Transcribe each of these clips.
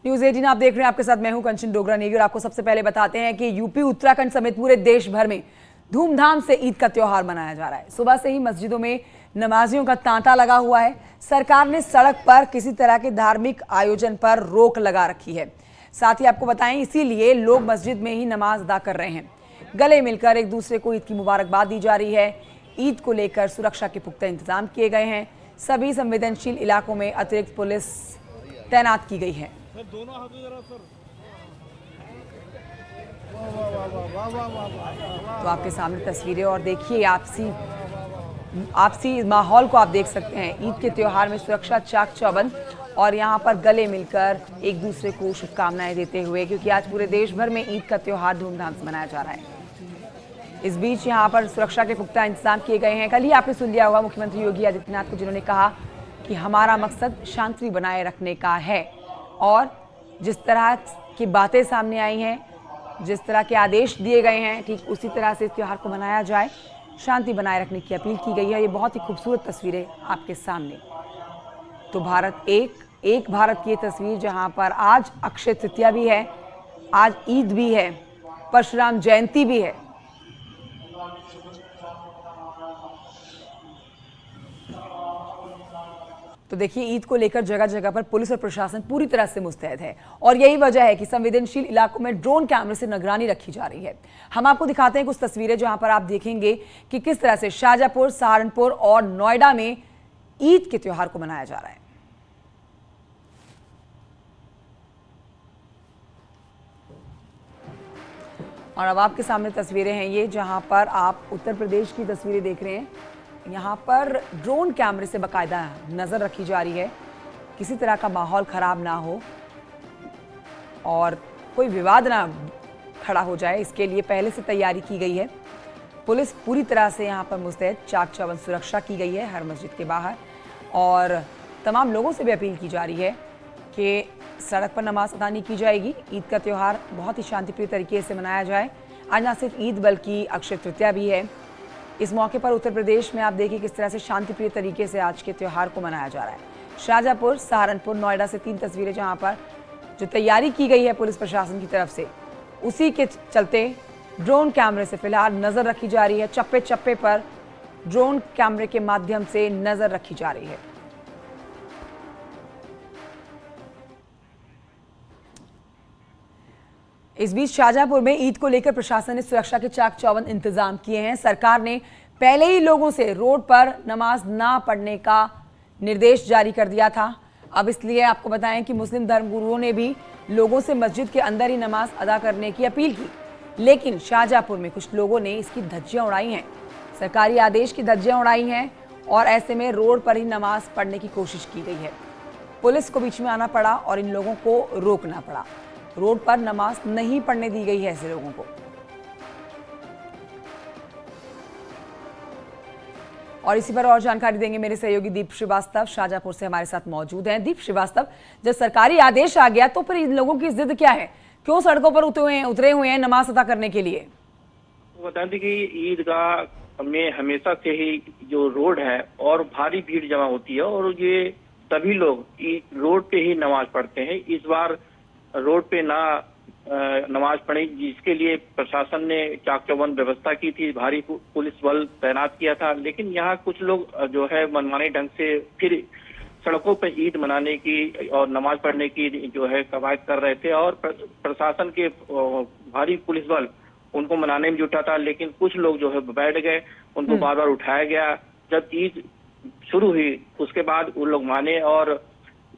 News 18 आप देख रहे हैं, आपके साथ मैं हूं कंचन डोगरा नेगी और आपको सबसे पहले बताते हैं कि यूपी उत्तराखंड समेत पूरे देश भर में धूमधाम से ईद का त्योहार मनाया जा रहा है। सुबह से ही मस्जिदों में नमाजियों का तांता लगा हुआ है। सरकार ने सड़क पर किसी तरह के धार्मिक आयोजन पर रोक लगा रखी है। साथ ही आपको बताएं, इसीलिए लोग मस्जिद में ही नमाज अदा कर रहे हैं। गले मिलकर एक दूसरे को ईद की मुबारकबाद दी जा रही है। ईद को लेकर सुरक्षा के पुख्ता इंतजाम किए गए हैं। सभी संवेदनशील इलाकों में अतिरिक्त पुलिस तैनात की गई है। दोनों हाथों जरा सर। तो आपके सामने तस्वीरें और देखिए आपसी माहौल को आप देख सकते हैं। ईद के त्योहार में सुरक्षा चाक चौबंद और यहाँ पर गले मिलकर एक दूसरे को शुभकामनाएं देते हुए, क्योंकि आज पूरे देश भर में ईद का त्योहार धूमधाम से मनाया जा रहा है। इस बीच यहाँ पर सुरक्षा के पुख्ता इंतजाम किए गए हैं। कल ही आपने सुन लिया होगा मुख्यमंत्री योगी आदित्यनाथ को, जिन्होंने कहा कि हमारा मकसद शांति बनाए रखने का है। और जिस तरह की बातें सामने आई हैं, जिस तरह के आदेश दिए गए हैं, ठीक उसी तरह से इस त्योहार को मनाया जाए, शांति बनाए रखने की अपील की गई है। ये बहुत ही खूबसूरत तस्वीरें आपके सामने। तो भारत एक भारत की ये तस्वीर, जहां पर आज अक्षय तृतीया भी है, आज ईद भी है, परशुराम जयंती भी है। तो देखिए, ईद को लेकर जगह जगह पर पुलिस और प्रशासन पूरी तरह से मुस्तैद है और यही वजह है कि संवेदनशील इलाकों में ड्रोन कैमरे से निगरानी रखी जा रही है। हम आपको दिखाते हैं कुछ तस्वीरें, जहां पर आप देखेंगे कि किस तरह से शाहजहांपुर, सहारनपुर और नोएडा में ईद के त्योहार को मनाया जा रहा है। और अब आपके सामने तस्वीरें हैं ये, जहां पर आप उत्तर प्रदेश की तस्वीरें देख रहे हैं। यहाँ पर ड्रोन कैमरे से बाकायदा नज़र रखी जा रही है, किसी तरह का माहौल ख़राब ना हो और कोई विवाद ना खड़ा हो जाए, इसके लिए पहले से तैयारी की गई है। पुलिस पूरी तरह से यहाँ पर मुस्तैद, चाक चौबंद सुरक्षा की गई है हर मस्जिद के बाहर। और तमाम लोगों से भी अपील की जा रही है कि सड़क पर नमाज अदा नहीं की जाएगी। ईद का त्यौहार बहुत ही शांतिप्रिय तरीके से मनाया जाए। आज ना सिर्फ ईद बल्कि अक्षय तृतीया भी है। इस मौके पर उत्तर प्रदेश में आप देखिए किस तरह से शांतिप्रिय तरीके से आज के त्यौहार को मनाया जा रहा है। शाहजहांपुर, सहारनपुर, नोएडा से 3 तस्वीरें, जहां पर जो तैयारी की गई है पुलिस प्रशासन की तरफ से, उसी के चलते ड्रोन कैमरे से फिलहाल नजर रखी जा रही है। चप्पे चप्पे पर ड्रोन कैमरे के माध्यम से नजर रखी जा रही है। इस बीच शाहजहांपुर में ईद को लेकर प्रशासन ने सुरक्षा के चाक चौबंद इंतजाम किए हैं। सरकार ने पहले ही लोगों से रोड पर नमाज ना पढ़ने का निर्देश जारी कर दिया था। अब इसलिए आपको बताएं कि मुस्लिम धर्मगुरुओं ने भी लोगों से मस्जिद के अंदर ही नमाज अदा करने की अपील की, लेकिन शाहजहांपुर में कुछ लोगों ने इसकी धज्जियां उड़ाई हैं, सरकारी आदेश की धज्जियां उड़ाई हैं और ऐसे में रोड पर ही नमाज पढ़ने की कोशिश की गई है। पुलिस को बीच में आना पड़ा और इन लोगों को रोकना पड़ा। रोड पर नमाज नहीं पढ़ने दी गई है ऐसे लोगों को। और इसी पर और जानकारी देंगे मेरे सहयोगी दीप श्रीवास्तव, शाहजहांपुर से हमारे साथ मौजूद हैं। दीप श्रीवास्तव, जब सरकारी आदेश आ गया तो फिर इन लोगों की जिद क्या है, क्यों सड़कों पर उतरे हुए हैं नमाज अदा करने के लिए? बता दें कि ईदगाह में हमेशा से ही जो रोड है और भारी भीड़ जमा होती है और ये सभी लोग रोड पे ही नमाज पढ़ते हैं। इस बार रोड पे ना नमाज पढ़ी, जिसके लिए प्रशासन ने चाक चौबंद व्यवस्था की थी, भारी पुलिस बल तैनात किया था। लेकिन यहाँ कुछ लोग जो है मनमाने ढंग से फिर सड़कों पर ईद मनाने की और नमाज पढ़ने की जो है कवायद कर रहे थे और प्रशासन के भारी पुलिस बल उनको मनाने में जुटा था। लेकिन कुछ लोग जो है बैठ गए, उनको बार बार उठाया गया। जब ईद शुरू हुई उसके बाद वो लोग माने और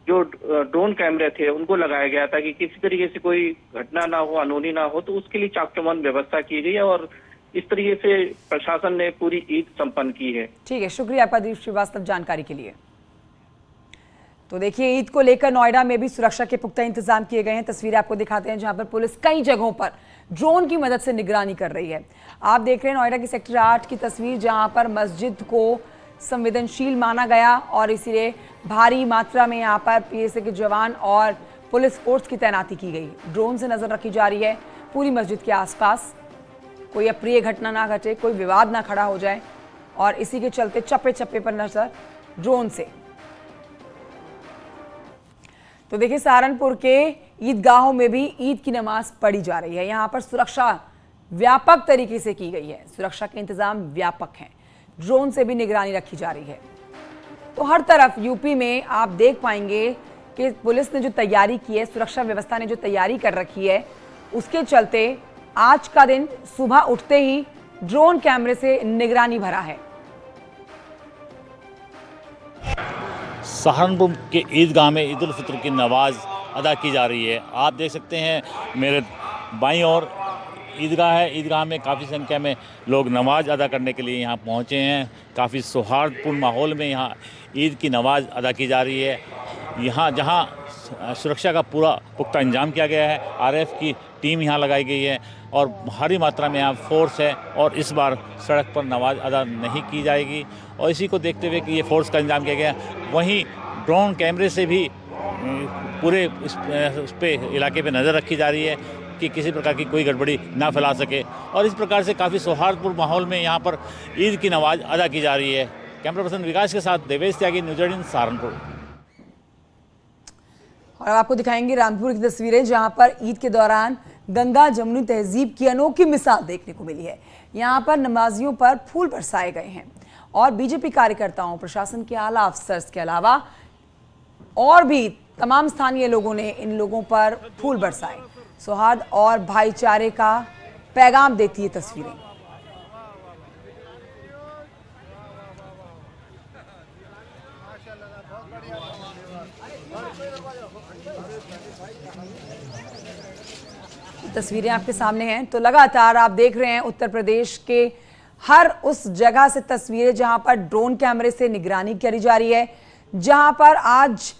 जो ड्रोन कैमरे थे उनको लगाया गया था कि किसी तरीके से कोई घटना ना हो, अनहोनी ना हो, तो उसके लिए चाक चौबंद व्यवस्था की गई है और इस तरीके से प्रशासन ने पूरी ईद संपन्न की है। ठीक है, शुक्रिया आपका दीप श्रीवास्तव जानकारी के लिए। तो देखिए, ईद को लेकर नोएडा में भी सुरक्षा के पुख्ता इंतजाम किए गए हैं। तस्वीरें आपको दिखाते हैं, जहां पर पुलिस कई जगहों पर ड्रोन की मदद से निगरानी कर रही है। आप देख रहे हैं नोएडा की सेक्टर 8 की तस्वीर, जहां पर मस्जिद को संवेदनशील माना गया और इसीलिए भारी मात्रा में यहाँ पर पीएसए के जवान और पुलिस फोर्स की तैनाती की गई। ड्रोन से नजर रखी जा रही है पूरी मस्जिद के आसपास, कोई अप्रिय घटना ना घटे, कोई विवाद ना खड़ा हो जाए और इसी के चलते चप्पे चप्पे पर नजर ड्रोन से। तो देखिए, सहारनपुर के ईदगाहों में भी ईद की नमाज पढ़ी जा रही है। यहाँ पर सुरक्षा व्यापक तरीके से की गई है, सुरक्षा के इंतजाम व्यापक हैं, ड्रोन से भी निगरानी रखी जा रही है। तो हर तरफ यूपी में आप देख पाएंगे कि पुलिस ने जो तैयारी की है, सुरक्षा व्यवस्था ने जो तैयारी कर रखी है, उसके चलते आज का दिन सुबह उठते ही ड्रोन कैमरे से निगरानी भरा है। सहारनपुर के ईदगाह में ईद उल फितर की नमाज अदा की जा रही है। आप देख सकते हैं मेरे बाईं ओर ईदगाह है। ईदगाह में काफ़ी संख्या में लोग नमाज अदा करने के लिए यहाँ पहुँचे हैं। काफ़ी सौहार्दपूर्ण माहौल में यहाँ ईद की नमाज अदा की जा रही है। यहाँ जहाँ सुरक्षा का पूरा पुख्ता इंतजाम किया गया है, आरएफ की टीम यहाँ लगाई गई है और भारी मात्रा में यहाँ फोर्स है और इस बार सड़क पर नमाज अदा नहीं की जाएगी। और इसी को देखते हुए कि ये फोर्स का इंतजाम किया गया, वहीं ड्रोन कैमरे से भी पूरे उस पे इलाके पे नज़र रखी जा रही है कि किसी प्रकार की कोई गड़बड़ी ना फैला सके। और इस प्रकार से काफ़ी सौहार्दपूर्ण माहौल में यहाँ पर ईद की नमाज अदा की जा रही है। कैमरा पर्सन विकास के साथ देवेश त्यागी, न्यूज़ 18 सहारनपुर। और आपको दिखाएंगे रामपुर की तस्वीरें, जहां पर ईद के दौरान गंगा जमुनी तहजीब की अनोखी मिसाल देखने को मिली है। यहां पर नमाजियों पर फूल बरसाए गए हैं और बीजेपी कार्यकर्ताओं, प्रशासन के आला अफसर्स के अलावा और भी तमाम स्थानीय लोगों ने इन लोगों पर फूल बरसाए। सौहार्द और भाईचारे का पैगाम देती है तस्वीरें। तस्वीरें आपके सामने हैं। तो लगातार आप देख रहे हैं उत्तर प्रदेश के हर उस जगह से तस्वीरें जहां पर ड्रोन कैमरे से निगरानी करी जा रही है, जहां पर आज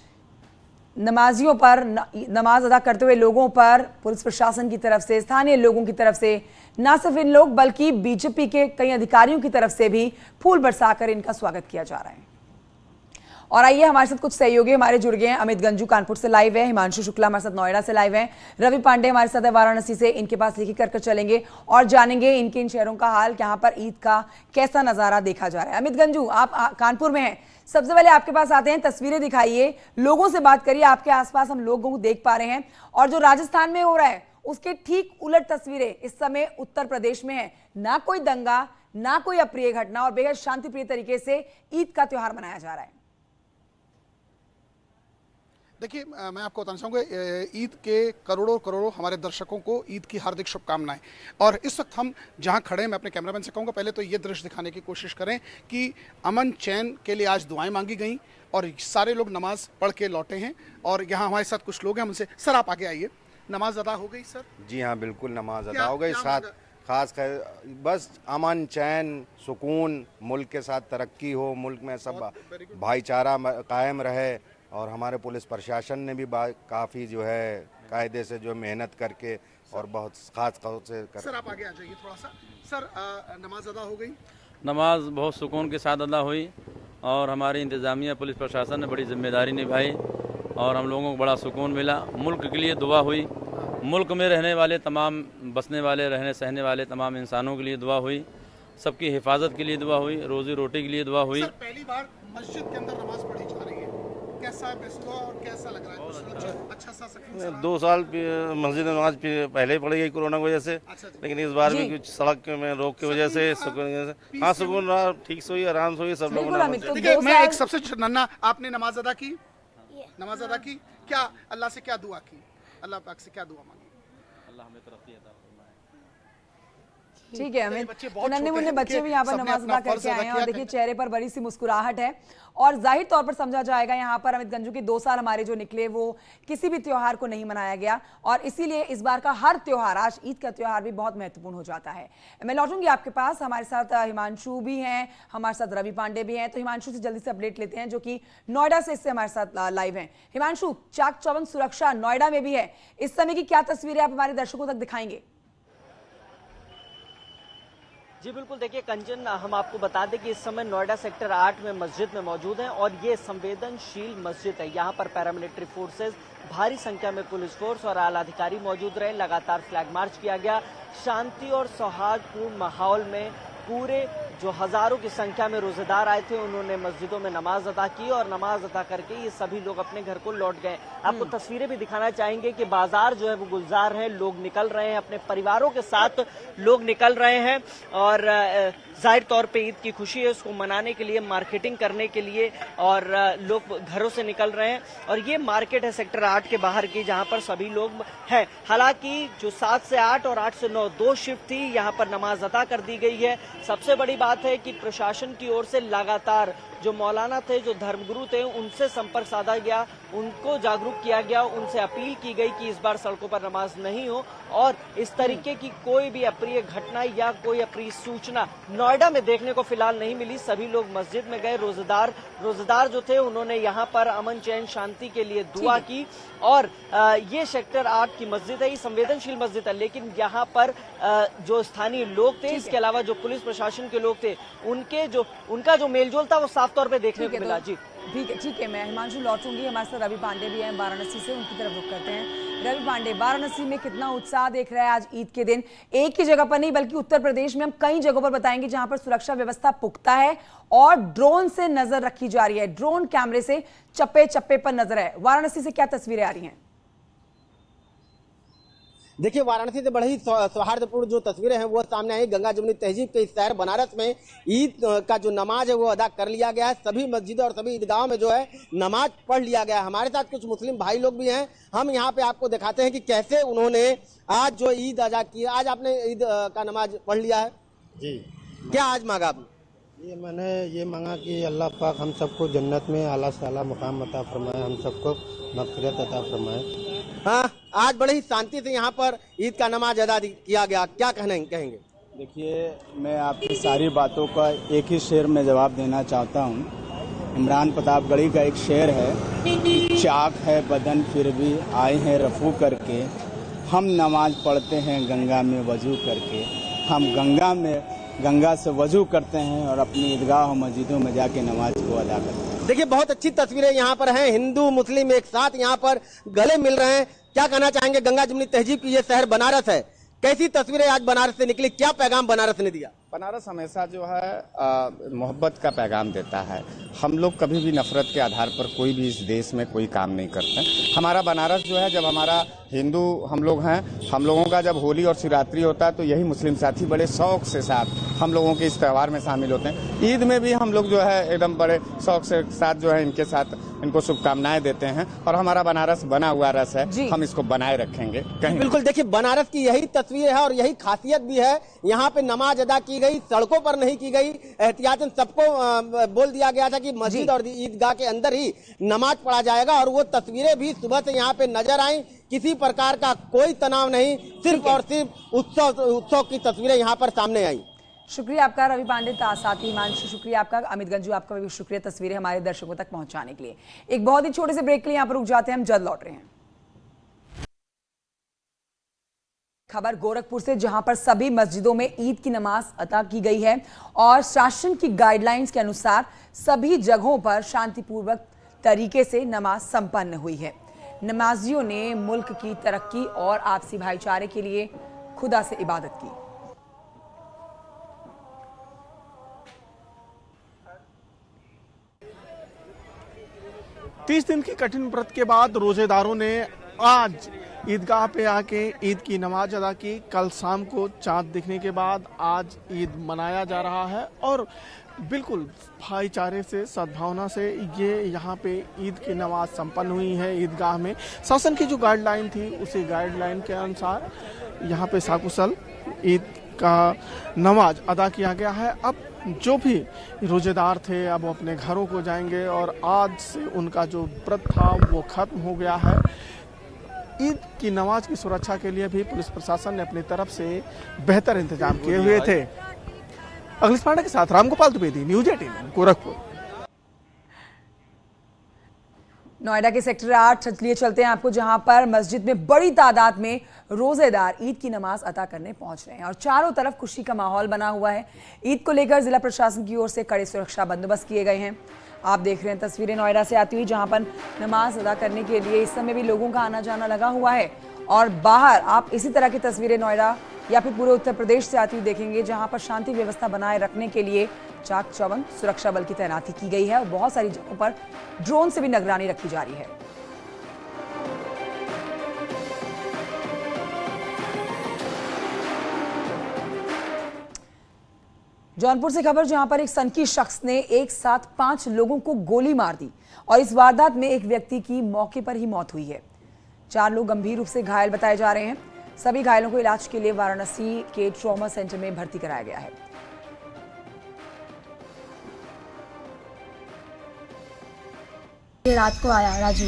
नमाजियों पर, नमाज अदा करते हुए लोगों पर पुलिस प्रशासन की तरफ से, स्थानीय लोगों की तरफ से, न सिर्फ इन लोग बल्कि बीजेपी के कई अधिकारियों की तरफ से भी फूल बरसाकर इनका स्वागत किया जा रहा है। और आइए, हमारे साथ कुछ सहयोगी हमारे जुड़ गए हैं। अमित गंजू कानपुर से लाइव है, हिमांशु शुक्ला हमारे साथ नोएडा से लाइव हैं, रवि पांडे हमारे साथ है वाराणसी से। इनके पास लिखी कर चलेंगे और जानेंगे इनके इन शहरों का हाल, यहाँ पर ईद का कैसा नजारा देखा जा रहा है। अमित गंजू, आप कानपुर में हैं, सबसे पहले आपके पास आते हैं, तस्वीरें दिखाइए, लोगों से बात करिए। आपके आसपास हम लोगों को देख पा रहे हैं और जो राजस्थान में हो रहा है उसके ठीक उलट तस्वीरें इस समय उत्तर प्रदेश में है। ना कोई दंगा, ना कोई अप्रिय घटना और बेहद शांतिप्रिय तरीके से ईद का त्योहार मनाया जा रहा है। देखिए, मैं आपको बताना चाहूँगा, ईद के करोड़ों हमारे दर्शकों को ईद की हार्दिक शुभकामनाएं। और इस वक्त हम जहां खड़े हैं, मैं अपने कैमरामैन से कहूँगा पहले तो ये दृश्य दिखाने की कोशिश करें कि अमन चैन के लिए आज दुआएं मांगी गई और सारे लोग नमाज पढ़ के लौटे हैं। और यहाँ हमारे साथ कुछ लोग हैं, हमसे सर आप आगे आइए। नमाज अदा हो गई सर? जी हाँ, बिल्कुल नमाज अदा हो गई। साथ खास कर बस अमन चैन सुकून, मुल्क के साथ तरक्की हो, मुल्क में सब भाईचारा कायम रहे और हमारे पुलिस प्रशासन ने भी काफ़ी जो है कायदे से जो मेहनत करके और बहुत खास तौर से कर। सर आप आगे आ जाइए थोड़ा सा। सर नमाज अदा हो गई? नमाज बहुत सुकून के साथ अदा हुई और हमारी इंतज़ामिया पुलिस प्रशासन ने बड़ी जिम्मेदारी निभाई और हम लोगों को बड़ा सुकून मिला। मुल्क के लिए दुआ हुई, मुल्क में रहने वाले तमाम, बसने वाले, रहने सहने वाले तमाम इंसानों के लिए दुआ हुई, सबकी हिफाजत के लिए दुआ हुई, रोजी रोटी के लिए दुआ हुई। सर पहली बार मस्जिद के अंदर नमाज पढ़ी जा रही है, कैसा और कैसा लग रहा है? अच्छा सा 2 साल मस्जिद में नमाज पहले ही पढ़ी गई कोरोना की वजह से, लेकिन इस बार भी कुछ सड़क में रोक की वजह से हाँ सुकून रहा, ठीक से हुई, आराम से हुई, सब लोगों ने। मैं एक सबसे नन्ना, आपने नमाज अदा की? नमाज अदा की, क्या अल्लाह से क्या दुआ की? अल्लाह पाक से क्या दुआ मांगी? अल्लाह हमें तरक्की अता फरमाए। ठीक है अमित, नन्हे मुन्ने बच्चे भी यहाँ पर नमाज अदा करके आए हैं और देखिए चेहरे पर बड़ी सी मुस्कुराहट है और जाहिर तौर पर समझा जाएगा यहाँ पर अमित गंजू की 2 साल हमारे जो निकले वो किसी भी त्योहार को नहीं मनाया गया और इसीलिए इस बार का हर त्योहार, आज ईद का त्योहार भी बहुत महत्वपूर्ण हो जाता है। मैं लौटूंगी आपके पास, हमारे साथ हिमांशु भी हैं, हमारे साथ रवि पांडे भी हैं। तो हिमांशु से जल्दी से अपडेट लेते हैं जो कि नोएडा से इससे हमारे साथ लाइव हैं। हिमांशु, चाक चौबंद सुरक्षा नोएडा में भी है, इस समय की क्या तस्वीरें आप हमारे दर्शकों तक दिखाएंगे? जी बिल्कुल, देखिए कंचन, हम आपको बता दें कि इस समय नोएडा सेक्टर 8 में मस्जिद में मौजूद हैं और ये संवेदनशील मस्जिद है। यहाँ पर पैरामिलिट्री फोर्सेस, भारी संख्या में पुलिस फोर्स और आला अधिकारी मौजूद रहे। लगातार फ्लैग मार्च किया गया। शांति और सौहार्दपूर्ण माहौल में पूरे जो हजारों की संख्या में रोजेदार आए थे उन्होंने मस्जिदों में नमाज अदा की और नमाज अदा करके ये सभी लोग अपने घर को लौट गए। आपको तस्वीरें भी दिखाना चाहेंगे कि बाजार जो है वो गुलजार है, लोग निकल रहे हैं, अपने परिवारों के साथ लोग निकल रहे हैं और जाहिर तौर पे ईद की खुशी है उसको मनाने के लिए, मार्केटिंग करने के लिए और लोग घरों से निकल रहे हैं। और ये मार्केट है सेक्टर 8 के बाहर की जहां पर सभी लोग हैं। हालांकि जो 7 से 8 और 8 से 9 2 शिफ्ट थी, यहां पर नमाज अदा कर दी गई है। सबसे बड़ी बात है कि प्रशासन की ओर से लगातार जो मौलाना थे, जो धर्मगुरु थे, उनसे संपर्क साधा गया, उनको जागरूक किया गया, उनसे अपील की गई कि इस बार सड़कों पर नमाज नहीं हो और इस तरीके की कोई भी अप्रिय घटना या कोई अप्रिय सूचना नोएडा में देखने को फिलहाल नहीं मिली। सभी लोग मस्जिद में गए। रोजेदार जो थे उन्होंने यहाँ पर अमन चैन शांति के लिए दुआ की और ये सेक्टर 8 की मस्जिद है, ये संवेदनशील मस्जिद है, लेकिन यहाँ पर जो स्थानीय लोग थे, इसके अलावा जो पुलिस प्रशासन के लोग थे, उनका जो मेलजोल था वो साफ तौर पे देखने को मिला। जी ठीक है, मैं हिमांशु लौटूंगी। हमारे साथ रवि पांडे भी हैं वाराणसी से, उनकी तरफ रुख करते हैं। रवि पांडे, वाराणसी में कितना उत्साह देख रहा है आज ईद के दिन? एक ही जगह पर नहीं बल्कि उत्तर प्रदेश में हम कई जगहों पर बताएंगे जहां पर सुरक्षा व्यवस्था पुख्ता है और ड्रोन से नजर रखी जा रही है, ड्रोन कैमरे से चप्पे चप्पे पर नजर है। वाराणसी से क्या तस्वीरें आ रही हैं? देखिए, वाराणसी से बड़ी ही सौहार्दपूर्ण जो तस्वीरें हैं वो सामने आई। गंगा जमुनी तहजीब के इस शहर बनारस में ईद का जो नमाज है वो अदा कर लिया गया है। सभी मस्जिदों और सभी ईदगाहों में जो है नमाज पढ़ लिया गया है। हमारे साथ कुछ मुस्लिम भाई लोग भी हैं, हम यहाँ पे आपको दिखाते हैं कि कैसे उन्होंने आज जो ईद अदा की। आज आपने ईद का नमाज पढ़ लिया है जी? क्या आज मांगा आपने? मैंने ये मांगा कि अल्लाह पाक हम सबको जन्नत में आला से आला मुकाम अता फरमाए, हम सबको मग़फ़िरत अता फरमाए। हाँ, आज बड़े ही शांति से यहाँ पर ईद का नमाज अदा किया गया, क्या कहेंगे? देखिए, मैं आपकी सारी बातों का एक ही शेर में जवाब देना चाहता हूँ। इमरान प्रतापगढ़ी का एक शेर है कि चाक है बदन फिर भी आए हैं रफू करके, हम नमाज पढ़ते हैं गंगा में वजू करके। हम गंगा से वजू करते हैं और अपनी ईदगाह और मस्जिदों में जाके नमाज को अदा करते हैं। देखिए, बहुत अच्छी तस्वीरें यहाँ पर हैं। हिंदू मुस्लिम एक साथ यहाँ पर गले मिल रहे हैं। क्या कहना चाहेंगे? गंगा जमुनी तहजीब की ये शहर बनारस है, कैसी तस्वीरें आज बनारस से निकली? क्या पैगाम बनारस ने दिया? बनारस हमेशा जो है मोहब्बत का पैगाम देता है। हम लोग कभी भी नफरत के आधार पर कोई भी इस देश में कोई काम नहीं करते। हमारा बनारस जो है, जब हमारा हिंदू हम लोग हैं, हम लोगों का जब होली और शिवरात्रि होता है तो यही मुस्लिम साथी बड़े शौक से साथ हम लोगों के इस त्यौहार में शामिल होते हैं। ईद में भी हम लोग जो है एकदम बड़े शौक से साथ जो है इनके साथ इनको शुभकामनाएं देते हैं और हमारा बनारस बना हुआ रस है, हम इसको बनाए रखेंगे कहीं। बिल्कुल, देखिए, बनारस की यही तस्वीर है और यही खासियत भी है। यहाँ पे नमाज अदा की गई, सड़कों पर नहीं की गई। एहतियातन सबको बोल दिया गया था कि मस्जिद और ईदगाह के अंदर ही नमाज पढ़ा जाएगा और वो तस्वीरें भी सुबह से यहाँ पे नजर आई। किसी प्रकार का कोई तनाव नहीं, सिर्फ और सिर्फ उत्सव की तस्वीरें यहाँ पर सामने आई। शुक्रिया आपका रवि पांडे, साथ ही हिमांशु शुक्रिया आपका, अमित गंजू आपका भी शुक्रिया तस्वीरें हमारे दर्शकों तक पहुंचाने के लिए। एक बहुत ही छोटे से ब्रेक के लिए यहाँ पर रुक जाते हैं, हम जल्द लौट रहे हैं। खबर गोरखपुर से, जहां पर सभी मस्जिदों में ईद की नमाज अदा की गई है और शासन की गाइडलाइंस के अनुसार सभी जगहों पर शांतिपूर्वक तरीके से नमाज संपन्न हुई है। नमाजियों ने मुल्क की तरक्की और आपसी भाईचारे के लिए खुदा से इबादत की। तीस दिन की कठिन व्रत के बाद रोजेदारों ने आज ईदगाह पे आके ईद की नमाज अदा की। कल शाम को चांद दिखने के बाद आज ईद मनाया जा रहा है और बिल्कुल भाईचारे से, सद्भावना से ये यहाँ पे ईद की नमाज संपन्न हुई है। ईदगाह में शासन की जो गाइडलाइन थी उसी गाइडलाइन के अनुसार यहाँ पे साकुशल ईद का नमाज अदा किया गया है। अब जो भी रोजेदार थे अब अपने घरों को जाएंगे और आज से उनका जो व्रत था वो खत्म हो गया है। ईद की नमाज की सुरक्षा के लिए भी पुलिस प्रशासन ने अपनी तरफ से बेहतर इंतजाम किए हुए थे। अखिलेश पांडे के साथ रामगोपाल द्विवेदी, न्यूज 18 गोरखपुर। नोएडा के सेक्टर 8 लिए चलते हैं आपको, जहां पर मस्जिद में बड़ी तादाद में रोजेदार ईद की नमाज अदा करने पहुंच रहे हैं और चारों तरफ खुशी का माहौल बना हुआ है। ईद को लेकर जिला प्रशासन की ओर से कड़े सुरक्षा बंदोबस्त किए गए हैं। आप देख रहे हैं तस्वीरें नोएडा से आती हुई, जहां पर नमाज अदा करने के लिए इस समय भी लोगों का आना जाना लगा हुआ है और बाहर आप इसी तरह की तस्वीरें नोएडा या फिर पूरे उत्तर प्रदेश से आती हुई देखेंगे, जहां पर शांति व्यवस्था बनाए रखने के लिए चाक चौबंद सुरक्षा बल की तैनाती की गई है और बहुत सारी जगहों पर ड्रोन से भी निगरानी रखी जा रही है। जौनपुर से खबर, जहां पर एक सनकी शख्स ने एक साथ 5 लोगों को गोली मार दी और इस वारदात में एक व्यक्ति की मौके पर ही मौत हुई है। 4 लोग गंभीर रूप से घायल बताए जा रहे हैं। सभी घायलों को इलाज के लिए वाराणसी के ट्रॉमा सेंटर में भर्ती कराया गया है। रात को आया राजू,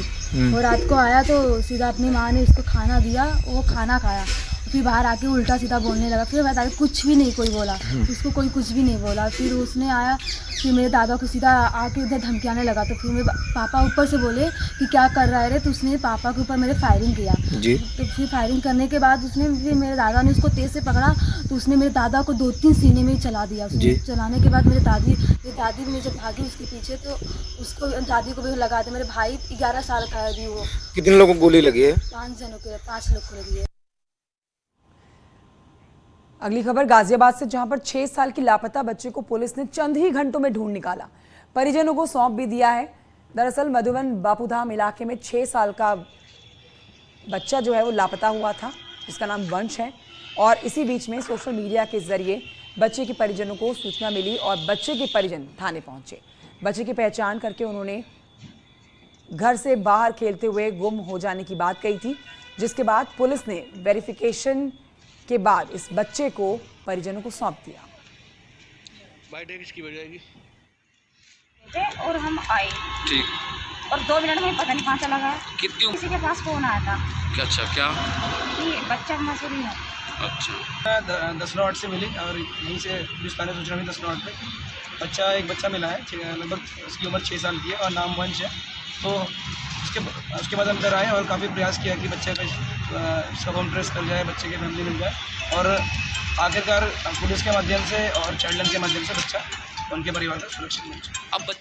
वो रात को आया तो सीधा अपनी माँ ने उसको खाना दिया, वो खाना खाया, फिर बाहर आके उल्टा सीधा बोलने लगा। फिर बता कुछ भी नहीं कोई बोला, उसको कोई कुछ भी नहीं बोला। फिर उसने आया, फिर मेरे दादा को सीधा आके उधर धमकियाने लगा। तो फिर मेरे पापा ऊपर से बोले कि क्या कर रहा है रे, तो उसने पापा के ऊपर मेरे फायरिंग किया जी। तो फिर फायरिंग करने के बाद उसने फिर मेरे दादा ने उसको तेज से पकड़ा, तो उसने मेरे दादा को 2-3 सीने में ही चला दिया। उसने चलाने के बाद मेरी दादी भी जब भागी उसके पीछे, तो उसको दादी को भी लगा दिया। मेरे भाई 11 साल का है अभी। वो कितने लोगों को गोली लगी है? 5 लोग को लगी है। अगली खबर गाजियाबाद से, जहां पर 6 साल की लापता बच्चे को पुलिस ने चंद ही घंटों में ढूंढ निकाला, परिजनों को सौंप भी दिया है। दरअसल मधुबन बापूधाम इलाके में 6 साल का बच्चा जो है वो लापता हुआ था, जिसका नाम वंश है। और इसी बीच में सोशल मीडिया के जरिए बच्चे के परिजनों को सूचना मिली और बच्चे के परिजन थाने पहुंचे। बच्चे की पहचान करके उन्होंने घर से बाहर खेलते हुए गुम हो जाने की बात कही थी, जिसके बाद पुलिस ने वेरिफिकेशन के बाद इस बच्चे को परिजनों को सौंप दिया। और हम आए ठीक, और 2 मिनट में पता नहीं कहाँ चला गया। किसी के पास फोन आया था। अच्छा, क्या बच्चा मसूरी है। अच्छा, 10 नॉट से मिली और यहीं से हिंदुस्तानी सूचना में 10 नॉट पे एक बच्चा मिला है, लगभग उसकी उम्र 6 साल की है और नाम वंश है। तो उसके बाद अंदर आए और काफ़ी प्रयास किया कि बच्चे का सब हम ट्रेस कर जाए, बच्चे की फैमिली मिल जाए, और आखिरकार पुलिस के माध्यम से और चाइल्ड लाइन के माध्यम से बच्चा उनके परिवार को सुरक्षित मिल जाए। अब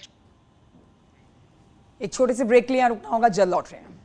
एक छोटे से ब्रेक के लिए रुकना होगा, जल्द लौट रहे हैं।